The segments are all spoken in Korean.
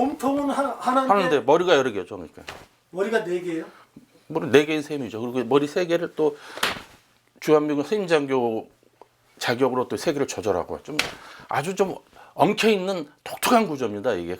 몸통은 하나인데 하는데 머리가 여러 개죠. 그러니까 머리가 4개예요? 머리 4개인 셈이죠. 그리고 머리 3개를 또 주한미군 선임장교 자격으로 또 3개를 조절하고 좀 아주 좀 엉켜있는 독특한 구조입니다. 이게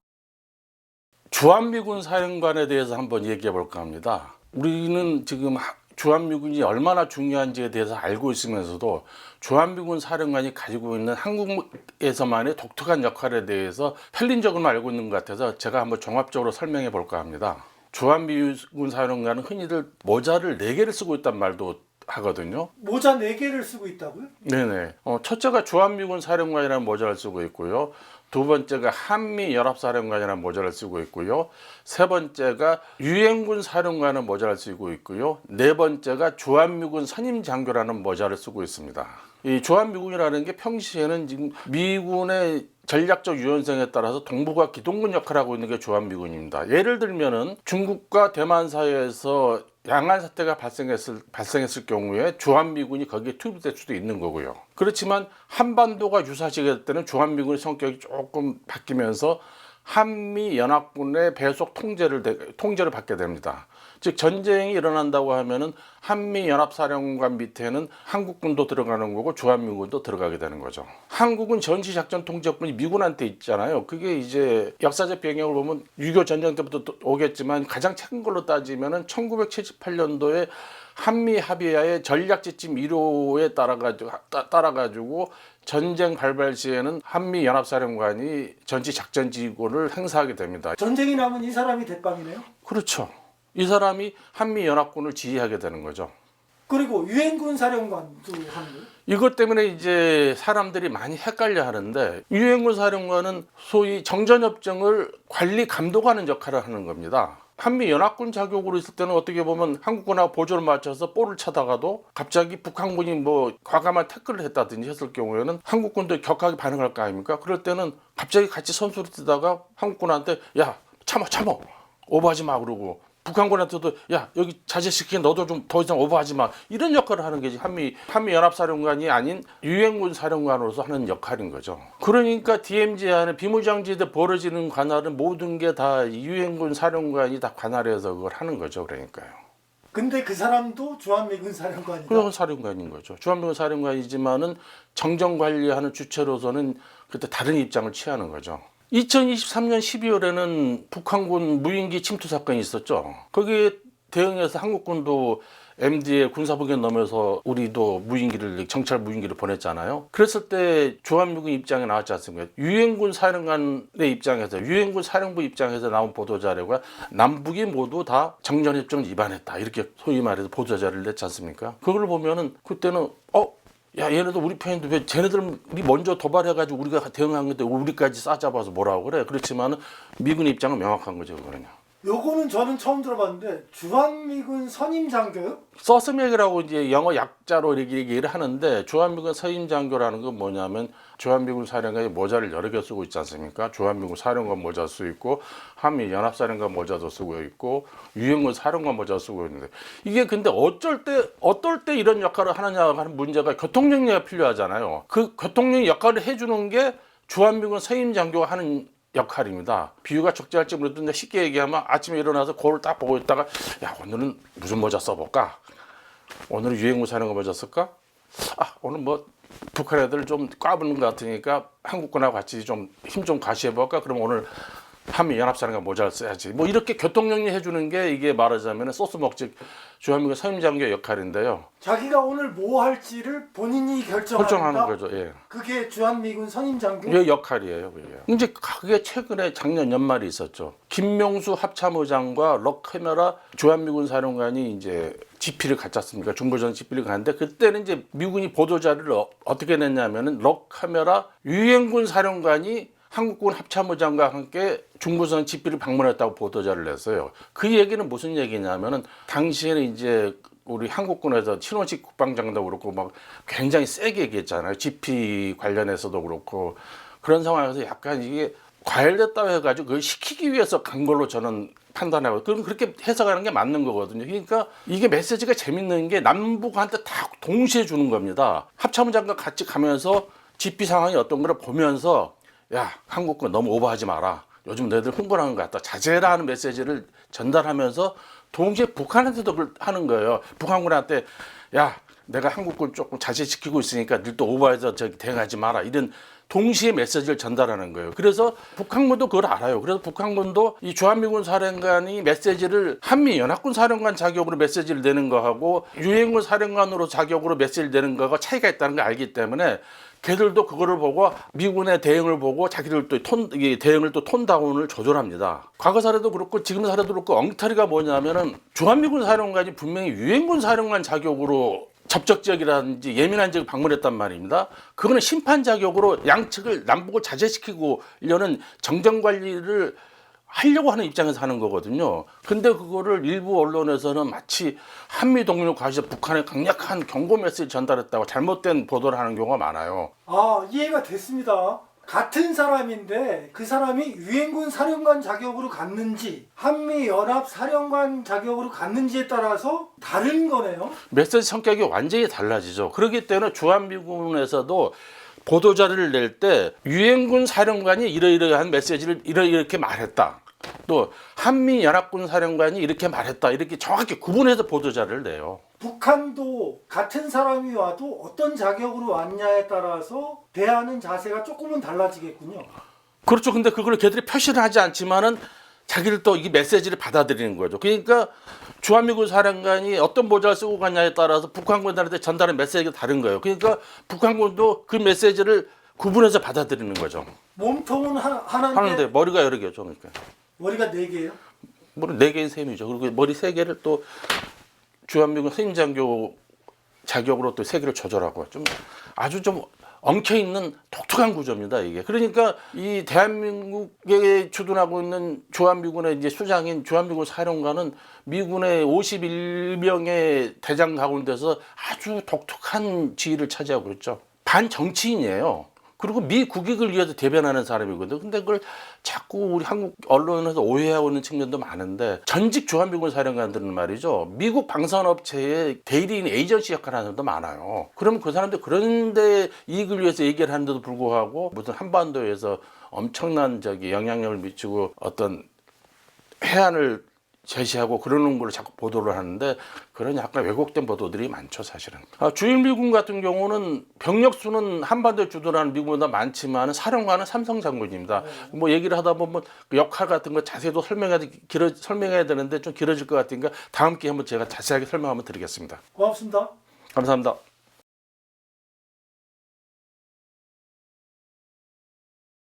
주한미군 사령관에 대해서 한번 얘기해 볼까 합니다. 우리는 지금 주한미군이 얼마나 중요한지에 대해서 알고 있으면서도 주한미군 사령관이 가지고 있는 한국에서만의 독특한 역할에 대해서 편린적으로만 알고 있는 것 같아서 제가 한번 종합적으로 설명해 볼까 합니다. 주한미군 사령관은 흔히들 모자를 4개를 쓰고 있단 말도 하거든요. 모자 4개를 쓰고 있다고요? 네네. 첫째가 주한미군 사령관이라는 모자를 쓰고 있고요. 두 번째가 한미연합사령관이라는 모자를 쓰고 있고요. 세 번째가 유엔군 사령관이라는 모자를 쓰고 있고요. 네 번째가 주한미군 선임장교라는 모자를 쓰고 있습니다. 이 주한미군이라는 게 평시에는 지금 미군의 전략적 유연성에 따라서 동북아 기동군 역할을 하고 있는 게 주한미군입니다. 예를 들면은 중국과 대만 사이에서 양안 사태가 발생했을 경우에 주한미군이 거기에 투입될 수도 있는 거고요. 그렇지만 한반도가 유사시될 때는 주한미군의 성격이 조금 바뀌면서 한미연합군의 배속 통제를 받게 됩니다. 즉 전쟁이 일어난다고 하면은 한미연합사령관 밑에는 한국군도 들어가는 거고 주한미군도 들어가게 되는 거죠. 한국은 전시작전 통제권이 미군한테 있잖아요. 그게 이제 역사적 배경을 보면 6.25 전쟁 때부터 오겠지만 가장 최근 걸로 따지면은 1978년도에 한미 합의하에 전략지침 1호에 따라가지고 전쟁 발발 시에는 한미 연합사령관이 전시 작전 지휘권을 행사하게 됩니다. 전쟁이 나면 이 사람이 대빵이네요? 그렇죠. 이 사람이 한미 연합군을 지휘하게 되는 거죠. 그리고 유엔군 사령관도 하는 거예요? 이것 때문에 이제 사람들이 많이 헷갈려 하는데 유엔군 사령관은 소위 정전협정을 관리 감독하는 역할을 하는 겁니다. 한미연합군 자격으로 있을 때는 어떻게 보면 한국군하고 보조를 맞춰서 볼을 차다가도 갑자기 북한군이 뭐 과감한 태클을 했다든지 했을 경우에는 한국군도 격하게 반응할 거 아닙니까? 그럴 때는 갑자기 같이 선수를 뛰다가 한국군한테 야 참아 오버하지 마 그러고 북한군한테도 야 여기 자제시키게 너도 좀 더 이상 오버하지 마 이런 역할을 하는 게 한미연합사령관이 아닌 유엔군 사령관으로서 하는 역할인 거죠. 그러니까 DMZ 안에 비무장지대 벌어지는 관할은 모든 게 다 유엔군 사령관이 다 관할해서 그걸 하는 거죠. 그러니까요. 근데 그 사람도 주한미군 사령관이다? 그건 사령관인 거죠. 주한미군 사령관이지만은 정전 관리하는 주체로서는 그때 다른 입장을 취하는 거죠. 2023년 12월에는 북한군 무인기 침투 사건이 있었죠. 거기에 대응해서 한국군도 MD에 군사복귀를 넘어서 우리도 정찰 무인기를 보냈잖아요. 그랬을 때 주한미군 입장에 나왔지 않습니까? 유엔군 사령관의 입장에서 유엔군 사령부 입장에서 나온 보도자료가 남북이 모두 다 정전협정을 위반했다 이렇게 소위 말해서 보도자료를 냈지 않습니까? 그걸 보면은 그때는 야 얘네도 우리 편인데 왜 쟤네들이 먼저 도발해가지고 우리가 대응한 건데 우리까지 싸잡아서 뭐라고 그래. 그렇지만 미군 입장은 명확한 거죠. 그거는요. 요거는 저는 처음 들어봤는데 주한미군 선임장교요? 서스맥이라고 이제 영어 약자로 이렇게 얘기를 하는데 주한미군 선임장교라는 건 뭐냐면 주한미군 사령관이 모자를 여러 개 쓰고 있지 않습니까? 주한미군 사령관 모자 쓰고 있고 한미연합사령관 모자도 쓰고 있고 유엔군 사령관 모자 쓰고 있는데 이게 근데 어떨 때 이런 역할을 하느냐 하는 문제가 교통령리가 필요하잖아요. 그 교통령 역할을 해주는 게 주한미군 선임장교가 하는 역할입니다. 비유가 적절할지 모르겠는데 쉽게 얘기하면 아침에 일어나서 거울 딱 보고 있다가 야 오늘은 무슨 모자 써볼까? 오늘은 유엔군 사령관 모자 쓸까? 오늘 뭐 북한 애들 좀 꽈부는 것 같으니까 한국군하고 같이 좀 힘 좀 과시해볼까? 그럼 오늘 한미연합사령관 모자를 써야지. 뭐 이렇게 교통정리 해주는 게 이게 말하자면 소스 먹지 주한미군 선임장교 역할인데요. 자기가 오늘 뭐 할지를 본인이 결정하는 거죠. 예. 그게 주한미군 선임장교? 이 역할이에요. 그게. 이제 그게 최근에 작년 연말에 있었죠. 김명수 합참의장과 럭카메라 주한미군 사령관이 이제 지피를 갔지 않습니까? 중보전 지피를 갔는데 그때는 이제 미군이 보도자료를 어떻게 냈냐면은 럭카메라 유엔군 사령관이 한국군 합참의장과 함께 중부선 지피를 방문했다고 보도자를 냈어요. 그 얘기는 무슨 얘기냐면은 당시에는 이제 우리 한국군에서 신원식 국방장도 그렇고 막 굉장히 세게 얘기했잖아요. 지피 관련해서도 그렇고 그런 상황에서 약간 이게 과열됐다고 해가지고 그걸 시키기 위해서 간 걸로 저는 판단하고 그럼 그렇게 해석하는 게 맞는 거거든요. 그러니까 이게 메시지가 재밌는 게 남북한테 다 동시에 주는 겁니다. 합참의장과 같이 가면서 지피 상황이 어떤 걸 보면서 야 한국군 너무 오버하지 마라. 요즘 너희들 흥분한 것 같다. 자제해라 하는 메시지를 전달하면서 동시에 북한한테도 그걸 하는 거예요. 북한군한테 야 내가 한국군 조금 자제시키고 있으니까 너도 오버해서 저기 대응하지 마라. 이런 동시에 메시지를 전달하는 거예요. 그래서 북한군도 그걸 알아요. 그래서 북한군도 이 주한미군 사령관이 메시지를 한미연합군 사령관 자격으로 메시지를 내는 거하고 유엔군 사령관으로 자격으로 메시지를 내는 거가 차이가 있다는 걸 알기 때문에 걔들도 그거를 보고 미군의 대응을 보고 자기들도 대응을 또 톤다운을 조절합니다. 과거 사례도 그렇고 지금 사례도 그렇고 엉터리가 뭐냐면은 주한미군 사령관이 분명히 유엔군 사령관 자격으로 접촉 지역이라든지 예민한 지역을 방문했단 말입니다. 그거는 심판 자격으로 양측을 남북을 자제시키고려는 정전 관리를 하려고 하는 입장에서 하는 거거든요. 근데 그거를 일부 언론에서는 마치 한미 동맹을 과시해서 북한에 강력한 경고 메시지를 전달했다고 잘못된 보도를 하는 경우가 많아요. 아, 이해가 됐습니다. 같은 사람인데 그 사람이 유엔군 사령관 자격으로 갔는지 한미연합 사령관 자격으로 갔는지에 따라서 다른 거네요. 메시지 성격이 완전히 달라지죠. 그렇기 때문에 주한미군에서도 보도자료를 낼 때 유엔군 사령관이 이러이러한 메시지를 이렇게 말했다. 또 한미연합군 사령관이 이렇게 말했다. 이렇게 정확히 구분해서 보도자료를 내요. 북한도 같은 사람이 와도 어떤 자격으로 왔냐에 따라서 대하는 자세가 조금은 달라지겠군요. 그렇죠. 근데 그걸 걔들이 표시를 하지 않지만은 자기들 또 이 메시지를 받아들이는 거죠. 그러니까 주한미군 사령관이 어떤 모자를 쓰고 갔냐에 따라서 북한군들한테 전달하는 메시지가 다른 거예요. 그러니까 북한군도 그 메시지를 구분해서 받아들이는 거죠. 몸통은 하는데 하나인데 머리가 여러 개죠. 그러니까 머리가 4개예요? 머리 4개인 셈이죠. 그리고 머리 3개를 또 주한미군 선임장교 자격으로 또 3개를 조절하고 좀 아주 좀 엉켜있는 독특한 구조입니다, 이게. 그러니까 이 대한민국에 주둔하고 있는 주한미군의 이제 수장인 주한미군 사령관은 미군의 51명의 대장 가운데서 아주 독특한 지위를 차지하고 있죠. 반정치인이에요. 그리고 미 국익을 위해서 대변하는 사람이거든요. 근데 그걸 자꾸 우리 한국 언론에서 오해하고 있는 측면도 많은데 전직 주한미군 사령관들은 말이죠. 미국 방산업체의 대리인 에이전시 역할을 하는 사람도 많아요. 그러면 그 사람들 그런데 이익을 위해서 얘기를 하는데도 불구하고 무슨 한반도에서 엄청난 영향력을 미치고 어떤 해안을 제시하고 그러는 걸 자꾸 보도를 하는데 그런 약간 왜곡된 보도들이 많죠, 사실은. 주일미군 같은 경우는 병력 수는 한반도에 주둔하는 미군보다 많지만 사령관은 삼성 장군입니다. 뭐 얘기를 하다 보면 그 역할 같은 거 자세히도 설명해야 되는데 좀 길어질 것 같으니까 다음 기회에 한번 제가 자세하게 설명 한번 드리겠습니다. 고맙습니다. 감사합니다.